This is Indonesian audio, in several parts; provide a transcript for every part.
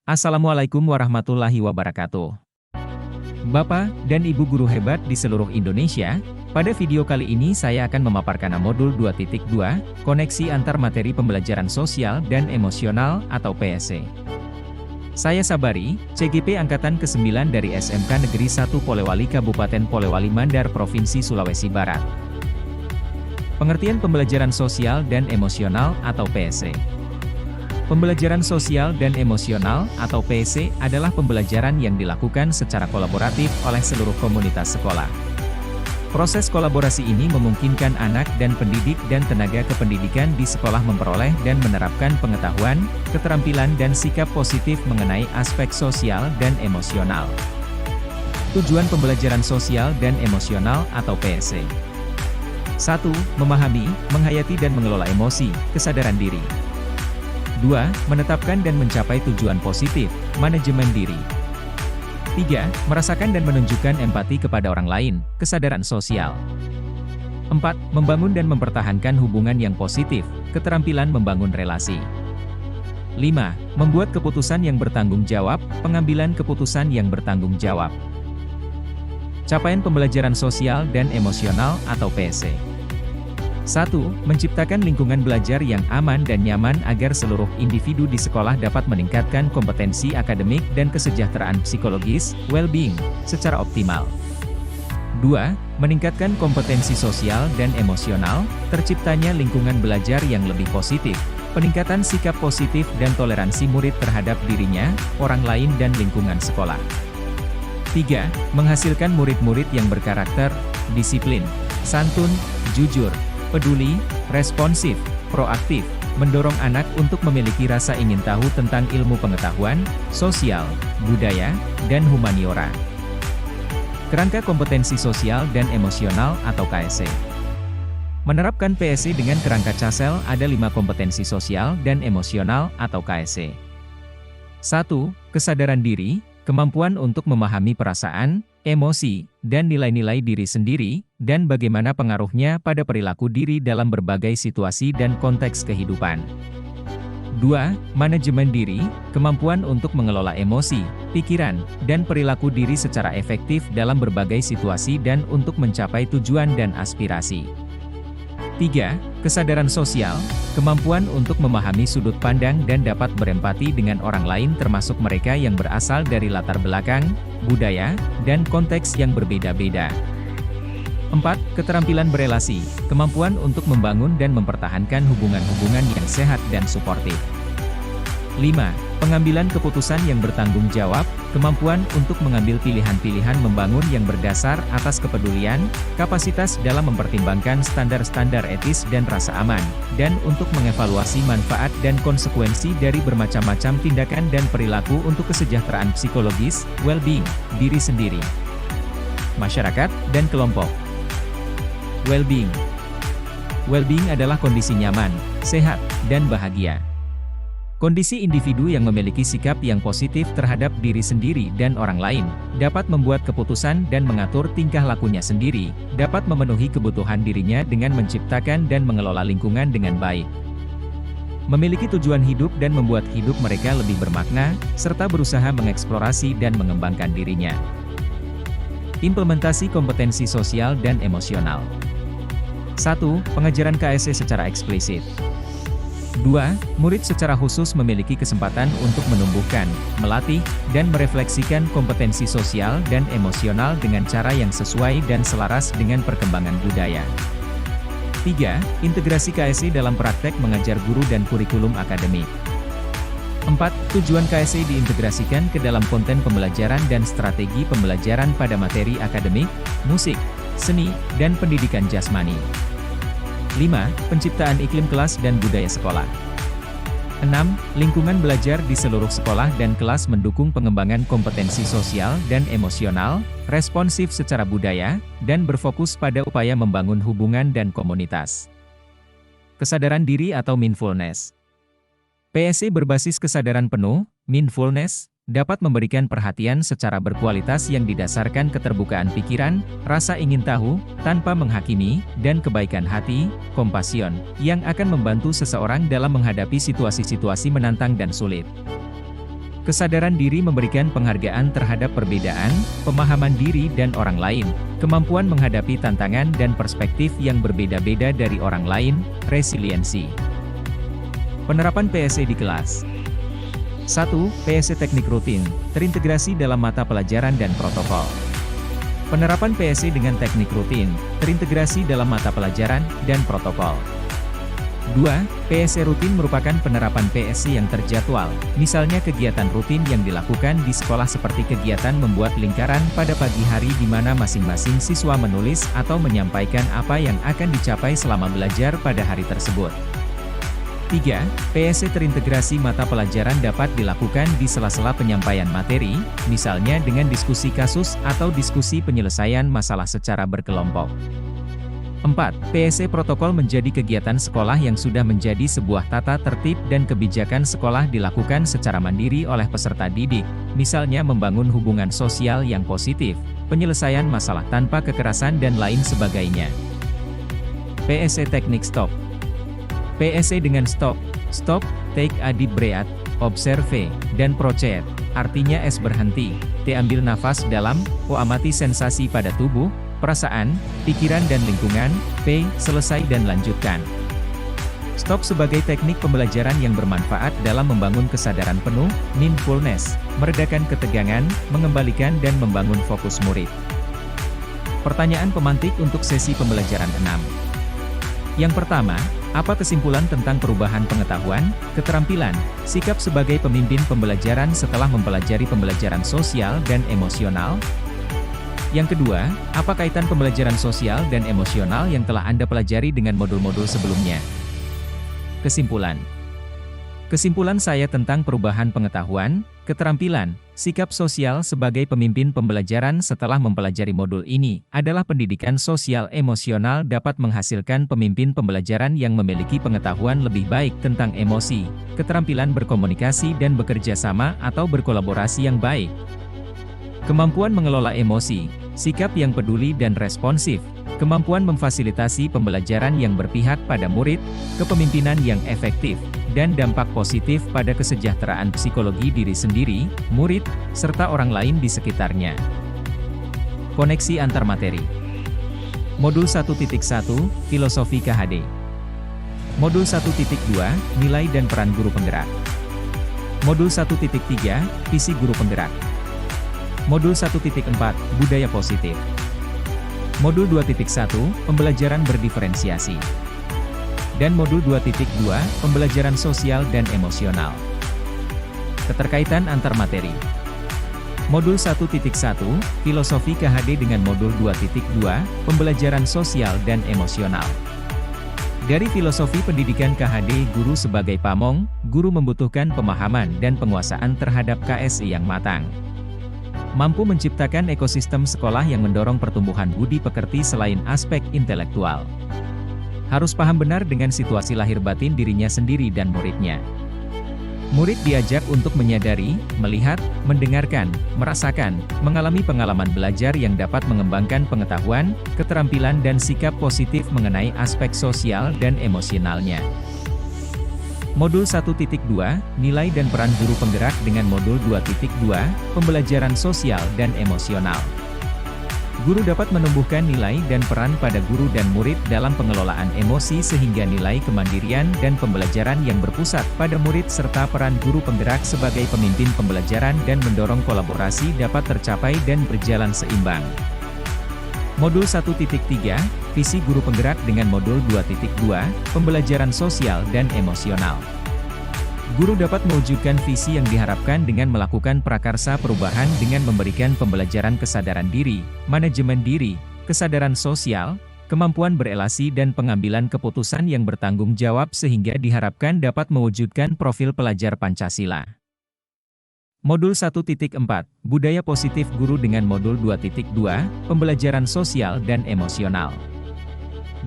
Assalamualaikum warahmatullahi wabarakatuh. Bapak dan Ibu guru hebat di seluruh Indonesia, pada video kali ini saya akan memaparkan modul 2.2, koneksi antar materi pembelajaran sosial dan emosional atau PSE. Saya Sabari, CGP Angkatan ke-9 dari SMK Negeri 1 Polewali Kabupaten Polewali Mandar Provinsi Sulawesi Barat. Pengertian pembelajaran sosial dan emosional atau PSE. Pembelajaran sosial dan emosional atau PSE adalah pembelajaran yang dilakukan secara kolaboratif oleh seluruh komunitas sekolah. Proses kolaborasi ini memungkinkan anak dan pendidik dan tenaga kependidikan di sekolah memperoleh dan menerapkan pengetahuan, keterampilan dan sikap positif mengenai aspek sosial dan emosional. Tujuan pembelajaran sosial dan emosional atau PSE. 1. Memahami, menghayati dan mengelola emosi, kesadaran diri. 2. Menetapkan dan mencapai tujuan positif, manajemen diri. 3. Merasakan dan menunjukkan empati kepada orang lain, kesadaran sosial. 4. Membangun dan mempertahankan hubungan yang positif, keterampilan membangun relasi. 5. Membuat keputusan yang bertanggung jawab, pengambilan keputusan yang bertanggung jawab. Capaian pembelajaran sosial dan emosional atau PSE. 1. Menciptakan lingkungan belajar yang aman dan nyaman agar seluruh individu di sekolah dapat meningkatkan kompetensi akademik dan kesejahteraan psikologis, well-being, secara optimal. 2. Meningkatkan kompetensi sosial dan emosional, terciptanya lingkungan belajar yang lebih positif, peningkatan sikap positif dan toleransi murid terhadap dirinya, orang lain dan lingkungan sekolah. 3. Menghasilkan murid-murid yang berkarakter, disiplin, santun, jujur, peduli, responsif, proaktif, mendorong anak untuk memiliki rasa ingin tahu tentang ilmu pengetahuan, sosial, budaya, dan humaniora. Kerangka kompetensi sosial dan emosional atau KSE. Menerapkan PSE dengan kerangka CASEL ada 5 kompetensi sosial dan emosional atau KSE. 1. Kesadaran diri, kemampuan untuk memahami perasaan, emosi, dan nilai-nilai diri sendiri, dan bagaimana pengaruhnya pada perilaku diri dalam berbagai situasi dan konteks kehidupan. 2. Manajemen diri, kemampuan untuk mengelola emosi, pikiran, dan perilaku diri secara efektif dalam berbagai situasi dan untuk mencapai tujuan dan aspirasi. 3. Kesadaran sosial, kemampuan untuk memahami sudut pandang dan dapat berempati dengan orang lain termasuk mereka yang berasal dari latar belakang, budaya, dan konteks yang berbeda-beda. 4. Keterampilan berelasi, kemampuan untuk membangun dan mempertahankan hubungan-hubungan yang sehat dan suportif. 5. Pengambilan keputusan yang bertanggung jawab, kemampuan untuk mengambil pilihan-pilihan membangun yang berdasar atas kepedulian, kapasitas dalam mempertimbangkan standar-standar etis dan rasa aman, dan untuk mengevaluasi manfaat dan konsekuensi dari bermacam-macam tindakan dan perilaku untuk kesejahteraan psikologis, well-being, diri sendiri, masyarakat, dan kelompok. Well-being. Well-being adalah kondisi nyaman, sehat, dan bahagia. Kondisi individu yang memiliki sikap yang positif terhadap diri sendiri dan orang lain, dapat membuat keputusan dan mengatur tingkah lakunya sendiri, dapat memenuhi kebutuhan dirinya dengan menciptakan dan mengelola lingkungan dengan baik. Memiliki tujuan hidup dan membuat hidup mereka lebih bermakna, serta berusaha mengeksplorasi dan mengembangkan dirinya. Implementasi kompetensi sosial dan emosional. 1. Pengajaran KSE secara eksplisit. 2. Murid secara khusus memiliki kesempatan untuk menumbuhkan, melatih, dan merefleksikan kompetensi sosial dan emosional dengan cara yang sesuai dan selaras dengan perkembangan budaya. 3. Integrasi KSE dalam praktek mengajar guru dan kurikulum akademik. 4. Tujuan KSE diintegrasikan ke dalam konten pembelajaran dan strategi pembelajaran pada materi akademik, musik, seni, dan pendidikan jasmani. 5. Penciptaan iklim kelas dan budaya sekolah. 6. Lingkungan belajar di seluruh sekolah dan kelas mendukung pengembangan kompetensi sosial dan emosional, responsif secara budaya, dan berfokus pada upaya membangun hubungan dan komunitas. Kesadaran diri atau mindfulness. PSE berbasis kesadaran penuh, mindfulness, dapat memberikan perhatian secara berkualitas yang didasarkan keterbukaan pikiran, rasa ingin tahu, tanpa menghakimi, dan kebaikan hati, kompasion, yang akan membantu seseorang dalam menghadapi situasi-situasi menantang dan sulit. Kesadaran diri memberikan penghargaan terhadap perbedaan, pemahaman diri dan orang lain, kemampuan menghadapi tantangan dan perspektif yang berbeda-beda dari orang lain, resiliensi. Penerapan PSE di kelas. 1. PSE teknik rutin, terintegrasi dalam mata pelajaran dan protokol. Penerapan PSE dengan teknik rutin, terintegrasi dalam mata pelajaran dan protokol. 2. PSE rutin merupakan penerapan PSE yang terjadwal, misalnya kegiatan rutin yang dilakukan di sekolah seperti kegiatan membuat lingkaran pada pagi hari di mana masing-masing siswa menulis atau menyampaikan apa yang akan dicapai selama belajar pada hari tersebut. 3. PSE terintegrasi mata pelajaran dapat dilakukan di sela-sela penyampaian materi, misalnya dengan diskusi kasus atau diskusi penyelesaian masalah secara berkelompok. 4. PSE protokol menjadi kegiatan sekolah yang sudah menjadi sebuah tata tertib dan kebijakan sekolah dilakukan secara mandiri oleh peserta didik, misalnya membangun hubungan sosial yang positif, penyelesaian masalah tanpa kekerasan dan lain sebagainya. PSE teknik stop. PSE dengan stop, take a deep breath, observe, dan proceed, artinya S berhenti, T ambil nafas dalam, O amati sensasi pada tubuh, perasaan, pikiran dan lingkungan, P selesai dan lanjutkan. Stop sebagai teknik pembelajaran yang bermanfaat dalam membangun kesadaran penuh, mindfulness, meredakan ketegangan, mengembalikan dan membangun fokus murid. Pertanyaan pemantik untuk sesi pembelajaran 6. Yang pertama, apa kesimpulan tentang perubahan pengetahuan, keterampilan, sikap sebagai pemimpin pembelajaran setelah mempelajari pembelajaran sosial dan emosional? Yang kedua, apa kaitan pembelajaran sosial dan emosional yang telah Anda pelajari dengan modul-modul sebelumnya? Kesimpulan. Kesimpulan saya tentang perubahan pengetahuan, keterampilan, sikap sosial sebagai pemimpin pembelajaran setelah mempelajari modul ini adalah pendidikan sosial emosional dapat menghasilkan pemimpin pembelajaran yang memiliki pengetahuan lebih baik tentang emosi, keterampilan berkomunikasi dan bekerja sama atau berkolaborasi yang baik. Kemampuan mengelola emosi, sikap yang peduli dan responsif, kemampuan memfasilitasi pembelajaran yang berpihak pada murid, kepemimpinan yang efektif, dan dampak positif pada kesejahteraan psikologi diri sendiri, murid, serta orang lain di sekitarnya. Koneksi antar materi. Modul 1.1, Filosofi KHD. Modul 1.2, Nilai dan peran guru penggerak. Modul 1.3, Visi guru penggerak. Modul 1.4, Budaya positif. Modul 2.1, Pembelajaran berdiferensiasi. Dan Modul 2.2, Pembelajaran sosial dan emosional. Keterkaitan antar materi. Modul 1.1, Filosofi KHD dengan Modul 2.2, Pembelajaran sosial dan emosional. Dari filosofi pendidikan KHD guru sebagai pamong, guru membutuhkan pemahaman dan penguasaan terhadap KSI yang matang. Mampu menciptakan ekosistem sekolah yang mendorong pertumbuhan budi pekerti selain aspek intelektual. Harus paham benar dengan situasi lahir batin dirinya sendiri dan muridnya. Murid diajak untuk menyadari, melihat, mendengarkan, merasakan, mengalami pengalaman belajar yang dapat mengembangkan pengetahuan, keterampilan dan sikap positif mengenai aspek sosial dan emosionalnya. Modul 1.2, Nilai dan peran guru penggerak dengan Modul 2.2, Pembelajaran sosial dan emosional. Guru dapat menumbuhkan nilai dan peran pada guru dan murid dalam pengelolaan emosi sehingga nilai kemandirian dan pembelajaran yang berpusat pada murid serta peran guru penggerak sebagai pemimpin pembelajaran dan mendorong kolaborasi dapat tercapai dan berjalan seimbang. Modul 1.3, Visi guru penggerak dengan Modul 2.2, Pembelajaran sosial dan emosional. Guru dapat mewujudkan visi yang diharapkan dengan melakukan prakarsa perubahan dengan memberikan pembelajaran kesadaran diri, manajemen diri, kesadaran sosial, kemampuan berelasi dan pengambilan keputusan yang bertanggung jawab sehingga diharapkan dapat mewujudkan profil pelajar Pancasila. Modul 1.4, Budaya positif guru dengan Modul 2.2, Pembelajaran sosial dan emosional.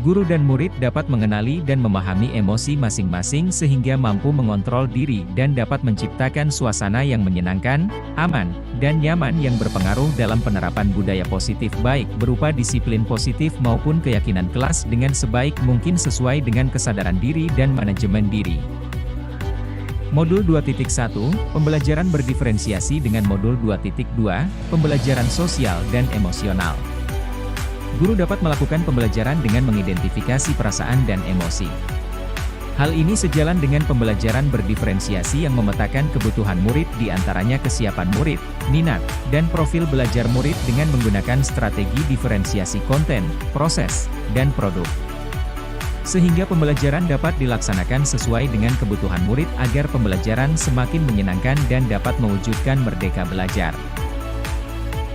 Guru dan murid dapat mengenali dan memahami emosi masing-masing sehingga mampu mengontrol diri dan dapat menciptakan suasana yang menyenangkan, aman, dan nyaman yang berpengaruh dalam penerapan budaya positif baik berupa disiplin positif maupun keyakinan kelas dengan sebaik mungkin sesuai dengan kesadaran diri dan manajemen diri. Modul 2.1, Pembelajaran berdiferensiasi dengan Modul 2.2, Pembelajaran sosial dan emosional. Guru dapat melakukan pembelajaran dengan mengidentifikasi perasaan dan emosi. Hal ini sejalan dengan pembelajaran berdiferensiasi yang memetakan kebutuhan murid di antaranya kesiapan murid, minat, dan profil belajar murid dengan menggunakan strategi diferensiasi konten, proses, dan produk. Sehingga pembelajaran dapat dilaksanakan sesuai dengan kebutuhan murid agar pembelajaran semakin menyenangkan dan dapat mewujudkan merdeka belajar.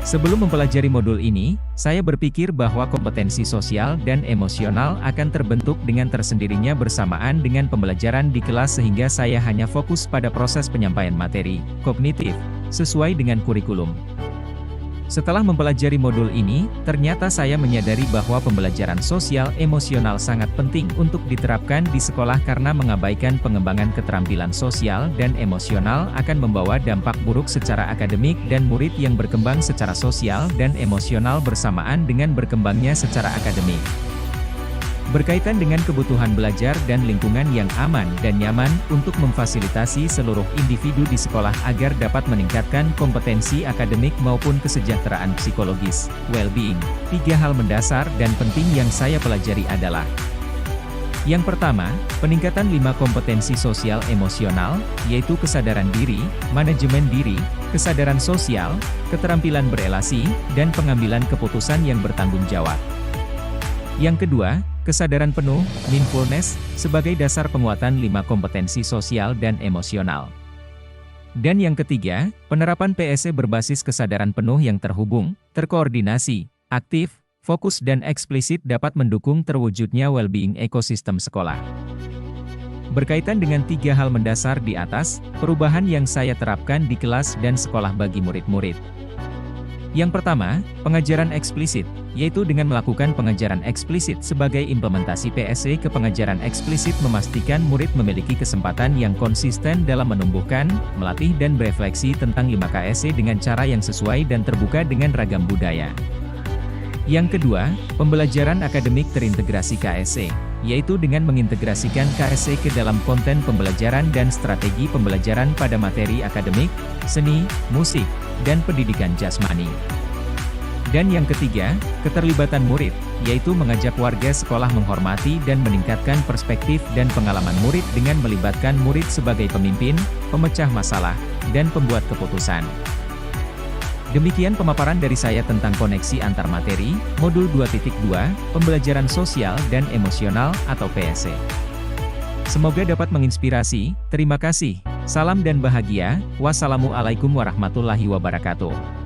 Sebelum mempelajari modul ini, saya berpikir bahwa kompetensi sosial dan emosional akan terbentuk dengan tersendirinya bersamaan dengan pembelajaran di kelas sehingga saya hanya fokus pada proses penyampaian materi, kognitif, sesuai dengan kurikulum. Setelah mempelajari modul ini, ternyata saya menyadari bahwa pembelajaran sosial emosional sangat penting untuk diterapkan di sekolah karena mengabaikan pengembangan keterampilan sosial dan emosional akan membawa dampak buruk secara akademik dan murid yang berkembang secara sosial dan emosional bersamaan dengan berkembangnya secara akademik. Berkaitan dengan kebutuhan belajar dan lingkungan yang aman dan nyaman untuk memfasilitasi seluruh individu di sekolah agar dapat meningkatkan kompetensi akademik maupun kesejahteraan psikologis, well-being. 3 hal mendasar dan penting yang saya pelajari adalah: yang pertama, peningkatan 5 kompetensi sosial emosional, yaitu kesadaran diri, manajemen diri, kesadaran sosial, keterampilan berelasi, dan pengambilan keputusan yang bertanggung jawab. Yang kedua, kesadaran penuh, mindfulness, sebagai dasar penguatan 5 kompetensi sosial dan emosional. Dan yang ketiga, penerapan PSE berbasis kesadaran penuh yang terhubung, terkoordinasi, aktif, fokus dan eksplisit dapat mendukung terwujudnya well-being ekosistem sekolah. Berkaitan dengan 3 hal mendasar di atas, perubahan yang saya terapkan di kelas dan sekolah bagi murid-murid. Yang pertama, pengajaran eksplisit, yaitu dengan melakukan pengajaran eksplisit sebagai implementasi PSE ke pengajaran eksplisit memastikan murid memiliki kesempatan yang konsisten dalam menumbuhkan, melatih dan berefleksi tentang 5 KSE dengan cara yang sesuai dan terbuka dengan ragam budaya. Yang kedua, pembelajaran akademik terintegrasi KSE, yaitu dengan mengintegrasikan KSE ke dalam konten pembelajaran dan strategi pembelajaran pada materi akademik, seni, musik, dan pendidikan jasmani. Dan yang ketiga, keterlibatan murid, yaitu mengajak warga sekolah menghormati dan meningkatkan perspektif dan pengalaman murid dengan melibatkan murid sebagai pemimpin, pemecah masalah, dan pembuat keputusan. Demikian pemaparan dari saya tentang koneksi antar materi, modul 2.2, pembelajaran sosial dan emosional atau PSE. Semoga dapat menginspirasi. Terima kasih. Salam dan bahagia. Wassalamualaikum warahmatullahi wabarakatuh.